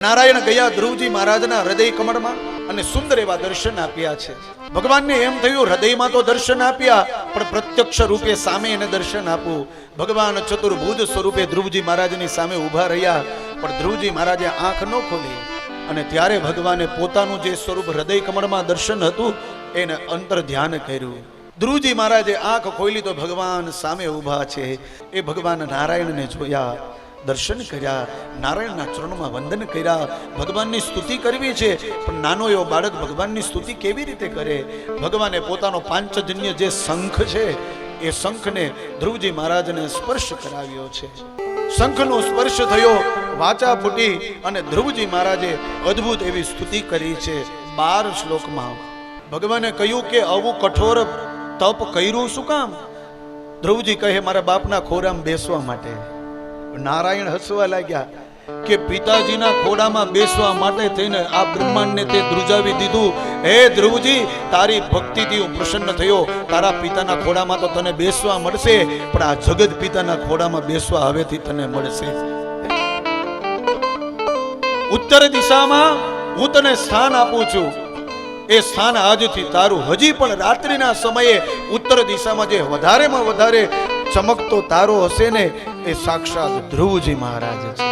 નારાયણ ગયા ધ્રુવજી મહારાજના હૃદય કમળમાં અને સુંદર એવા દર્શન આપ્યા છે. ભગવાનને એમ થયું હૃદયમાં તો દર્શન આપ્યા પણ પ્રત્યક્ષ રૂપે સામે એને દર્શન આપવું. ભગવાન ચતુર્ભુજ સ્વરૂપે ધ્રુવજી મહારાજની સામે ઊભા રહ્યા પણ ધ્રુવજી મહારાજે આંખ ન ખોલી અને ત્યારે ભગવાને પોતાનું જે સ્વરૂપ હૃદય કમળમાં દર્શન હતું એને અંતર ધ્યાન કર્યું. ધ્રુવજી મહારાજે આંખ ખોલી તો ભગવાન સામે ઊભા છે. એ ભગવાન નારાયણને જોયા, દર્શન કર્યા, નારાયણના ચરણમાં વંદન કર્યા. ભગવાનની સ્તુતિ કરવી છે પણ નાનો એવો બાળક ભગવાનની સ્તુતિ કેવી રીતે કરે? ભગવાને પોતાનો પાંચજન્ય જે શંખ છે એ શંખને ધ્રુવજી મહારાજને સ્પર્શ કરાવ્યો છે. શંખનો સ્પર્શ થયો, વાચા ફૂટી અને ધ્રુવજી મહારાજે અદ્ભુત એવી સ્તુતિ કરી છે. 12 શ્લોકમાં ભગવાને કહ્યું કે આવું કઠોર તપ કર્યું શું કામ? ધ્રુવજી કહે મારા બાપના ખોરામાં બેસવા માટે. નારાયણ હસવા લાગ્યા કે પિતાજીના ખોડામાં બેસવા માટે થઈને આ બ્રહ્માંડને તે ધ્રુજાવી દીધું. હે ધ્રુવજી, તારી ભક્તિથી હું પ્રસન્ન થયો. તારા પિતાના ખોડામાં તો તને બેસવા મળશે પણ આ જગત પિતાના ખોડામાં બેસવા હવેથી તને મળશે. ઉત્તર દિશામાં હું તને સ્થાન આપું છું. એ સ્થાન આજથી તારું. હજી પણ રાત્રિના સમયે ઉત્તર દિશામાં જે વધારેમાં વધારે ચમકતો તારો હશે ને એ સાક્ષાત ધ્રુવજી મહારાજ છે.